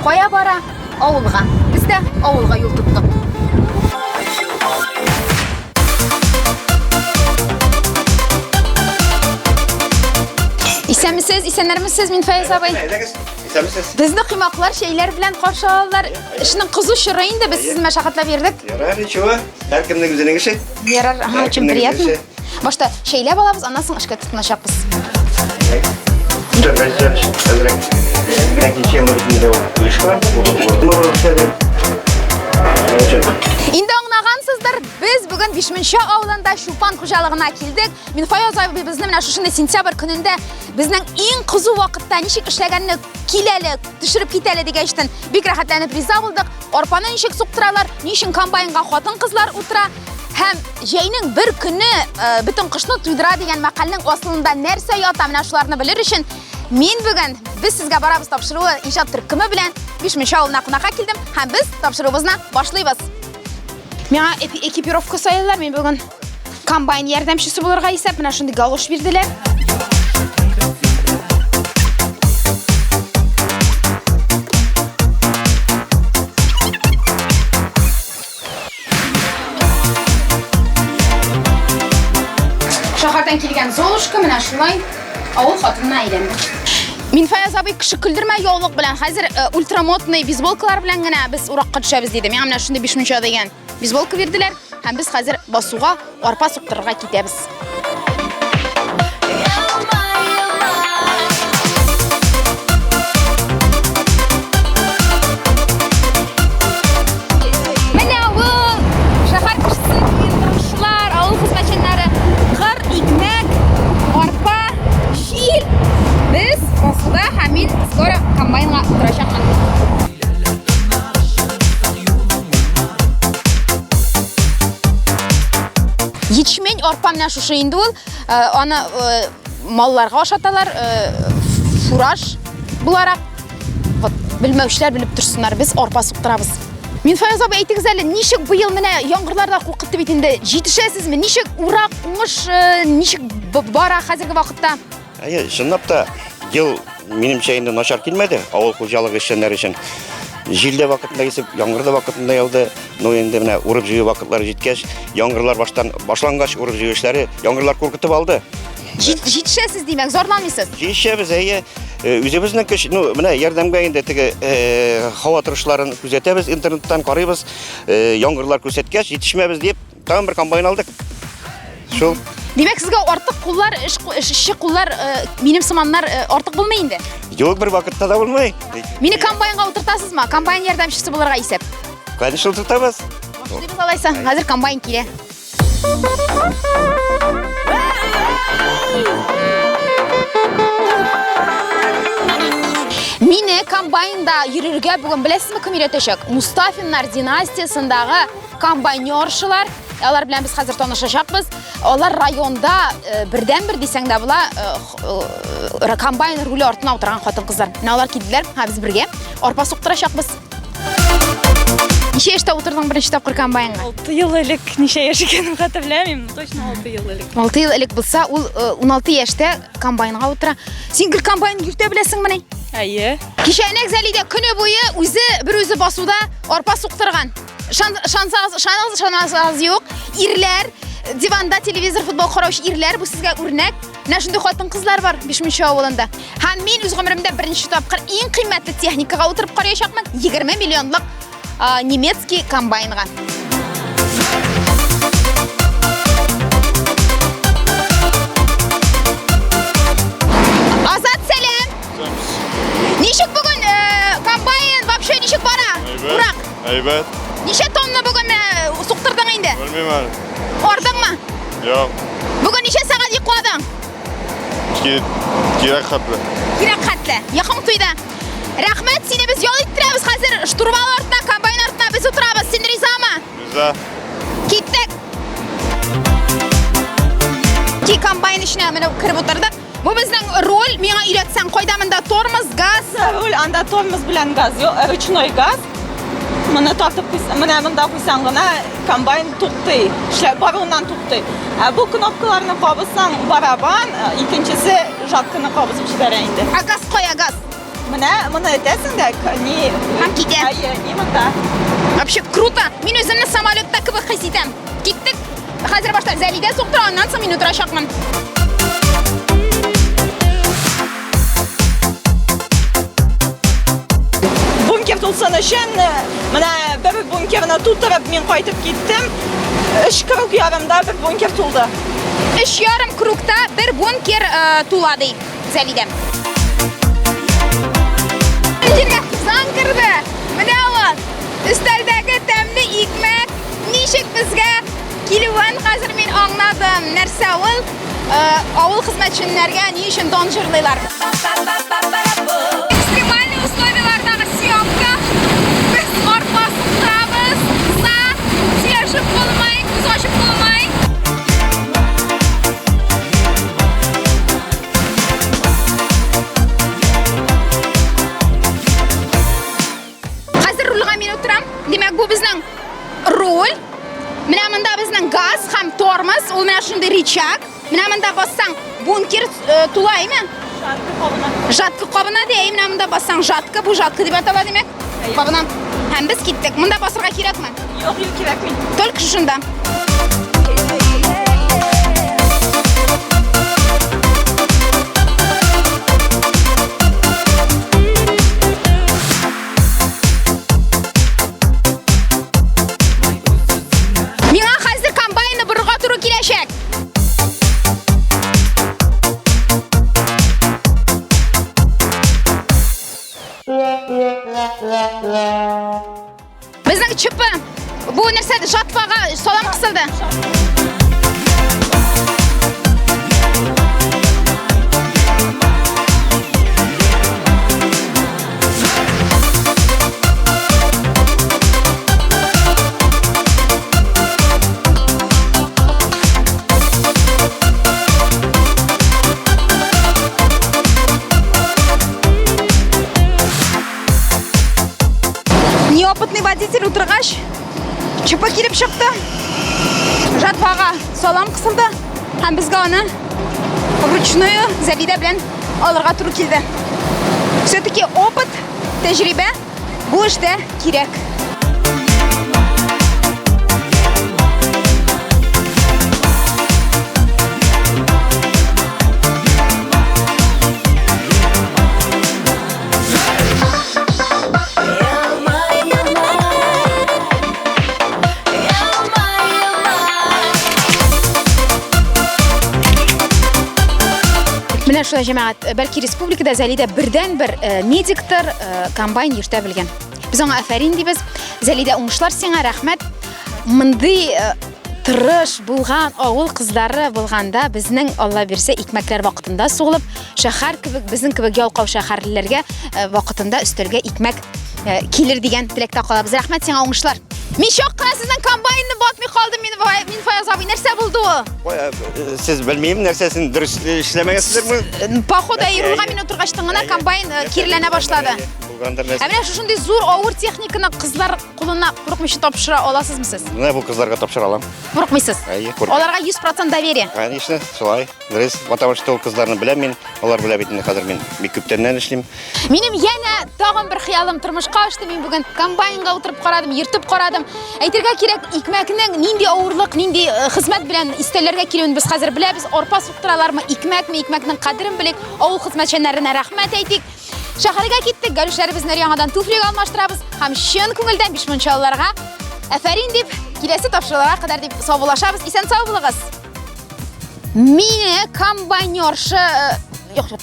бара ауылға. Біз де ауылға yol tuttық. İsәмісіз, исәнәрмісіз, мен Фаяз абай. Бізді қимақлар, шейлер білән қаршы алалар. Ішінің қызу шырайында біз сіздің мәшақатлап ердік. Ярар, ничего. Әркімнің өзінің іші. Ярар, очень приятно. Башта шейлеп алабыз, анасын ішкі тұтынашақпыз. Инде аңнағансыздар, біз бүгін Бишминша ауылында Шупан қожалығына келдік. Мен Фаяз абай біздің мына шушындай сентябрь күнінде біздің ең қызу вақытта нешік ішләгәнні келелі, түшіріп кетелі дегештін бек рахатланып риза болдық. Орпаны нешік сұқтыралар, нешін комбайнға қотын қызлар ұтыра. Һәм жайның бір күні бүтін қышны түйдіра деген мақалның осылында нәрсе ята мына шуларны білер үшін мен бүгін біз сізге барабыз тапшыруы иншаат түркімі білән Бишминша ауылына қонақа келдім. Һәм біз тапшыруымызна башлайбыз. Меңа экипировка сайылар, мен бүгін комбайн ярдәмшісі болырға есеп, мына шынды галош берділер. Шахардан келген Золушка мына шулай ауыл қатынына айленді. Мен Фаяз абай кіші күлдірмә яулық білән, қазір ультрамодный бейсболкалар білән генә біз ураққа түшәбіз дейді. Мен мына шынды Бишминша деген бейсболка берділер. Һәм біз қазір басуға, арпа соқтырырға кетеміз. Міне бұл шахар кішісі тұрғышылар, ауыл қызметшілері, қыр, икмәк, арпа, шил. Біз басуда һәм мен скоро комбайнға тұрашақпын. Ечмен арпа менә шушы инде ул, аны малларга ашаталар, фураж буларак. Вот белмәүчләр белеп турсыннар, без арпа суктырабыз. Мен Фаяз абай әйтегез әле, ничек быел менә яңгырларда куркытты бит инде, җитешәсезме? Ничек урак, уңыш, ничек бара хәзерге вакытта? Чынлап та, ел минемчә инде начар килмәде, авыл хуҗалыгы эшчәннәре өчен. Жилдә вакытында исеп, яңгырда вакытында ялды. Но инде менә урып җыю вакытлары җиткәч, яңгырлар башлангач урып җыю эшләре, яңгырлар куркытып алды. Җитешәсез димәк, зарланмыйсыз. Җитешәбез, үзебезнең көч, менә ярдәмгә инде теге һава торышларын күзәтәбез, интернеттан карыйбыз, яңгырлар күрсәткәч, җитешмәбез дип, тагын бер комбайн алдык. Шул. Демәк, сезгә артык куллар, эшче куллар, минем сыманнар артык булмый инде. Юк, бер вакытта да булмый. Мине комбайнга утыртасызмы? Комбайн ярдәмчесе булырга исәп. Конечно, утыртабыз. Башлыйбыз алайса, хәзер комбайн килә. Мине комбайнда йөрергә бүген беләсезме кем өйрәтәчәк? Мустафиннар династиясындагы комбайнершылар. Алар белән без хәзер танышачакбыз. Алар районда бердән-бер дисәң дә була комбайн руле артына утырган хатын-кызлар. Менә алар килделәр, һәм без бергә арпа суктырачакбыз. Ничә яшьтә утырдың беренче тапкыр комбайнга? 6 ел элек, ничә яшь икәнен хәтерләмим, точно 6 ел элек. 6 ел элек булса, ул 16 яшьтә комбайнга утыра. Син гел комбайн йөртә беләсеңме? Әйе. Кичәнәк Зәлидә көне буе үзе басуда арпа суктырган. Шансыз юк. Ирләр, диванда телевизор, футбол караучы ирләр, бу сезгә үрнәк. Менә шундый хатын-кызлар бар Бишминша авылында. Һәм мин үз гомеремдә беренче тапкыр иң кыйммәтле техникага утырып караячакмын. 20 миллионлык немецкий комбайнга. Азат, сәлам. Ничек бүген комбайн вообще ничек бара? Урак. Әйбәт. Ничә тонна бүген суктырдың инде? Белмим әле. Ардыңмы? Юк. Бүген ничә сәгать йокладың? Кирәк хәтле. Кирәк хәтле. Якын туйда. Рәхмәт, сине без ял иттерәбез хәзер. Штурвал артына, комбайн артына без утырабыз. Син ризамы? Риза. Киттек. Ки комбайн эшенә менә киреп утырдык. Бу безнең роль. Миңа өйрәтсәң, кайда монда тормоз, газ? Руль анда тормоз белән газ, ручной газ. Моны тартып куйсаң, менә монда куйсаң гына комбайн туктый, эшләп баруыннан туктый. Бу кнопкаларны кабысаң барабан, икенчесе жатканы кабысып җибәрә инде. Газ кая газ? Мұны өтесің де, не... Һәм китә. Не мұнда? Вообще круто. Мин үземне самолетта кебек хис итәм. Киттек. Хәзер башлар Зәлидә суктыра, аннан соң мин утырачакмын. Бункер тулсын үшін, мына бір бункерні тултырып мен қайтып кеттім. 3 круг ярымда бір бункер тулды. 3,5 кругта bir bunker tuladi Zəlidəm. Җиргә сан кирде. Менә ул. Өстәлдәге тәмле икмәк ничек безгә килүен хәзер мин аңладым. Нәрсә ул? Авыл хезмәтчеләргә ни өчен дан җырлыйлар? Экстремальный условиялардагы съемка. Без арпасын торабыз. Саат сөйләшеп булмай, күз ачып булмай. Demek bu bizning rol. Менә монда безнең газ һәм тормоз, ул менә шундый рычаг. Менә монда бассаң бункер тулаймы? Жатка кабына дей, менә монда бассаң жатка, бу жатка дип атала демәк. Кабына. Һәм без киттек. Монда басырга кирәкме? Юк, кирәкми. Только шунда. Bizning чүпі bu нәрсе жатпаға салам қысылды. Неопытный водитель утырғаш, чүпі келіп шықты. Жатпаға салам қысылды. Һәм бізге оны вручную Зәлидә белән алырга туры килде. Все-таки опыт, тәҗрибә бу эштә кирәк. Менә шулай җәмәгать, бәлки республикада Зәлидә бердән-бер медиктор комбайн йөртә белгән. Без аңа афәрин дибез. Зәлидә, уңышлар сиңа рәхмәт. Мондый тырыш булган авыл кызлары булганда безнең Алла бирсә икмәкләр вакытында сугылып, шәһәр кебек, безнең кебек ялкау шәһәрләргә вакытында өстәлгә икмәк килер дигән теләктә калабыз. Рәхмәт сиңа, уңышлар. Мин чак кына сезнең комбайнны батмый калдым, мин Фаяз абый, нәрсә булды ул? Сез белмим, нәрсәсен дөрес эшләмәгәнсезме? Походу, юлга мин утыргачтан гына комбайн кирләнә башлады. Менә шундый зур авыр техниканы кызлар кулына курыкмыйча тапшыра аласызмы сез? Менә бу кызларга тапшыра алам. Курыкмыйсыз? Аларга 100% доверие. Конечно, шулай. Дөрес, потому что ул кызларны беләм мин, алар белә бит инде хәзер мин бик күптәннән эшлим. Минем янә тагын бер хыялым тормышка ашты. Мин бүген комбайнга утырып карадым, йөртеп карадым. Әйтергә кирәк, икмәкнең нинди авырлык, нинди хезмәт белән истәләргә килүен без хәзер беләбез. Арпа суктыралармы, икмәкме, икмәкнең кадерен белик. Авыл хезмәтчәннәренә рәхмәт әйтик. Шәһәргә киттек, гәлүшләребезне яңадан туфлиг алмаштырабыз һәм чын күңелдән бишмунчалларга афәрин дип, киләсе тапшыруларга кадәр дип саубулашабыз. Исән сау булыгыз. Мине комбайнершы, юк,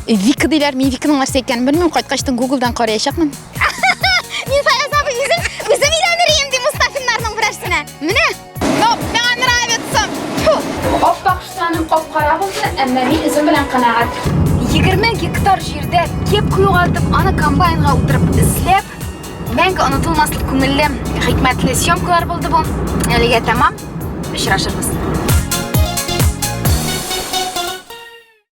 Вика диләр, мин Виканың нәрсә икәнен белмим, кайткачтан Google'дан караячакмын. Мин Фаяз абый үзем өйләнерим ди Мустафиннарның берәрсенә. Менә. Но, миңа нравится. Аппак штаным капкара булды, әмма мин үзем белән канагать. 20 гектар җирдә кеп куйгатып, аны комбайнга утырып эзләп, мәңге онытылмаслык күңелле, хикмәтле съемкалар булды бу. Әлегә тәмам. Очрашырбыз.